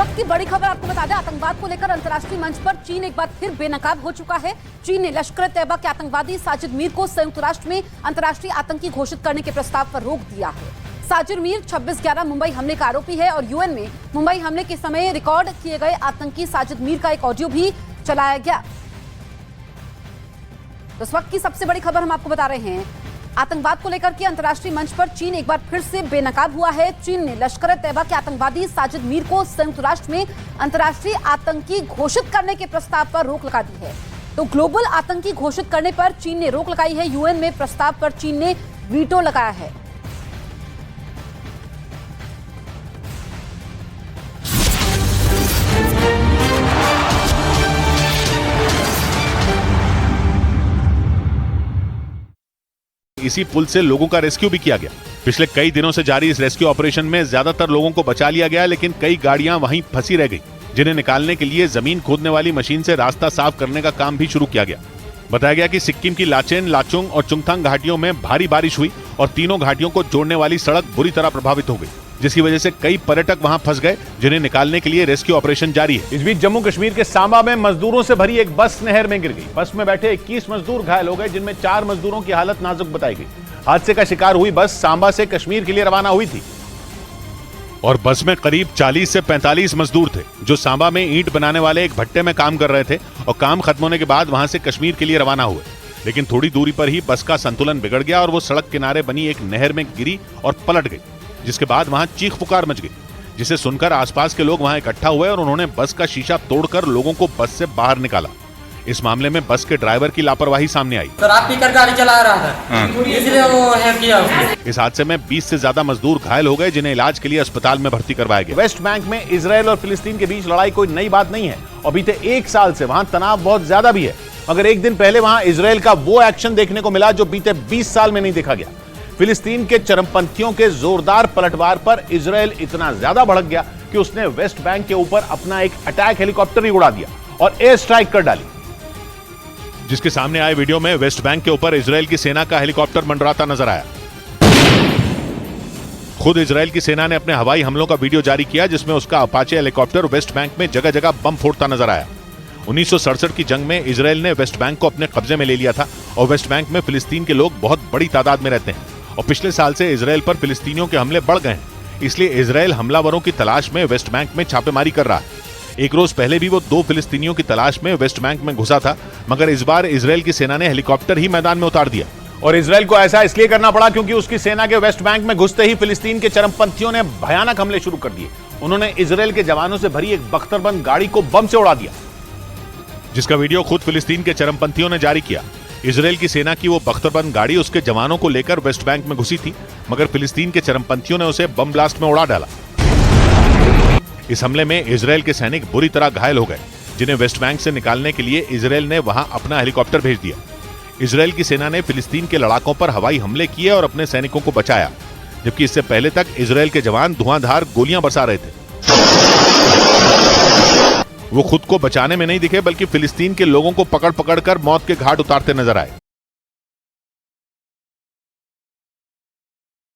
वक्त की बड़ी खबर आपको बता दें, आतंकवाद को लेकर अंतर्राष्ट्रीय मंच पर चीन एक बार फिर बेनकाब हो चुका है। चीन ने लश्कर तैयबा के आतंकवादी साजिद मीर को संयुक्त राष्ट्र में अंतर्राष्ट्रीय आतंकी घोषित करने के प्रस्ताव पर रोक दिया है। साजिद मीर 26/11 मुंबई हमले का आरोपी है और यूएन में मुंबई हमले के समय रिकॉर्ड किए गए आतंकी साजिद मीर का एक ऑडियो भी चलाया गया। तो इस वक्त की सबसे बड़ी खबर हम आपको बता रहे हैं, आतंकवाद को लेकर के अंतर्राष्ट्रीय मंच पर चीन एक बार फिर से बेनकाब हुआ है। चीन ने लश्कर तैयबा के आतंकवादी साजिद मीर को संयुक्त राष्ट्र में अंतर्राष्ट्रीय आतंकी घोषित करने के प्रस्ताव पर रोक लगा दी है। तो ग्लोबल आतंकी घोषित करने पर चीन ने रोक लगाई है। यूएन में प्रस्ताव पर चीन ने वीटो लगाया है। इसी पुल से लोगों का रेस्क्यू भी किया गया। पिछले कई दिनों से जारी इस रेस्क्यू ऑपरेशन में ज्यादातर लोगों को बचा लिया गया, लेकिन कई गाड़ियां वहीं फंसी रह गई, जिन्हें निकालने के लिए जमीन खोदने वाली मशीन से रास्ता साफ करने का काम भी शुरू किया गया। बताया गया कि सिक्किम की लाचेन, लाचुंग और चुंगथांग घाटियों में भारी बारिश हुई और तीनों घाटियों को जोड़ने वाली सड़क बुरी तरह प्रभावित हो गई, जिसकी वजह से कई पर्यटक वहां फंस गए, जिन्हें निकालने के लिए रेस्क्यू ऑपरेशन जारी है। इस बीच जम्मू कश्मीर के सांबा में मजदूरों से भरी एक बस नहर में गिर गई। बस में बैठे 21 मजदूर घायल हो गए, जिनमें 4 मजदूरों की हालत नाजुक बताई गई। हादसे का शिकार हुई बस सांबा से कश्मीर के लिए रवाना हुई थी और बस में करीब 40 से 45 मजदूर थे, जो सांबा में ईंट बनाने वाले एक भट्टे में काम कर रहे थे और काम खत्म होने के बाद वहां से कश्मीर के लिए रवाना हुए। लेकिन थोड़ी दूरी पर ही बस का संतुलन बिगड़ गया और वो सड़क किनारे बनी एक नहर में गिरी और पलट गई, जिसके बाद वहां चीख पुकार मच गई, जिसे सुनकर आसपास के लोग वहां इकट्ठा हुए और उन्होंने बस का शीशा तोड़कर लोगों को बस से बाहर निकाला। इस मामले में बस के ड्राइवर की लापरवाही सामने आई। शराब पीकर गाड़ी चला रहा था, इसलिए वो है किया उसने। इस हादसे में 20 से ज्यादा मजदूर घायल हो गए, जिन्हें इलाज के लिए अस्पताल में भर्ती करवाया गया। वेस्ट बैंक में इजराइल और फिलिस्तीन के बीच लड़ाई कोई नई बात नहीं है और बीते 1 साल से वहां तनाव बहुत ज्यादा भी है। मगर एक दिन पहले वहां इजराइल का वो एक्शन देखने को मिला जो बीते 20 साल में नहीं देखा गया। फिलिस्तीन के चरमपंथियों के जोरदार पलटवार पर इजराइल इतना ज्यादा भड़क गया कि उसने वेस्ट बैंक के ऊपर अपना एक अटैक हेलीकॉप्टर ही उड़ा दिया और एयर स्ट्राइक कर डाली, जिसके सामने आए वीडियो में वेस्ट बैंक के ऊपर इजराइल की सेना का हेलीकॉप्टर मंडराता नजर आया। खुद इजराइल की सेना ने अपने हवाई हमलों का वीडियो जारी किया, जिसमें उसका अपाचे हेलीकॉप्टर वेस्ट बैंक में जगह जगह बम फोड़ता नजर आया। 1967 की जंग में इजराइल ने वेस्ट बैंक को अपने कब्जे में ले लिया था और वेस्ट बैंक में फिलिस्तीन के लोग बहुत बड़ी तादाद में रहते हैं और पिछले साल से इजराइल पर फिलिस्तीनियों के हमले बढ़ गए हैं। इसलिए इजराइल हमलावरों की तलाश में वेस्ट बैंक में छापेमारी कर रहा है। एक रोज पहले भी वो 2 फिलिस्तीनियों की तलाश में वेस्ट बैंक में घुसा था, मगर इस बार इजराइल की सेना ने हेलीकॉप्टर ही मैदान में उतार दिया। और इजराइल को ऐसा इसलिए करना पड़ा क्योंकि उसकी सेना के वेस्ट बैंक में घुसते ही फिलिस्तीन के चरमपंथियों ने भयानक हमले शुरू कर दिए। उन्होंने इजराइल के जवानों से भरी एक बख्तरबंद गाड़ी को बम से उड़ा दिया, जिसका वीडियो खुद फिलिस्तीन के चरमपंथियों ने जारी किया। इजराइल की सेना की वो बख्तरबंद गाड़ी उसके जवानों को लेकर वेस्ट बैंक में घुसी थी, मगर फिलिस्तीन के चरमपंथियों ने उसे बम ब्लास्ट में उड़ा डाला। इस हमले में इजराइल के सैनिक बुरी तरह घायल हो गए, जिन्हें वेस्ट बैंक से निकालने के लिए इजराइल ने वहां अपना हेलीकॉप्टर भेज दिया। इजराइल की सेना ने फिलिस्तीन के लड़ाकों पर हवाई हमले किए और अपने सैनिकों को बचाया, जबकि इससे पहले तक इजराइल के जवान धुआंधार गोलियां बरसा रहे थे। वो खुद को बचाने में नहीं दिखे, बल्कि फिलिस्तीन के लोगों को पकड़ पकड़ कर मौत के घाट उतारते नजर आए।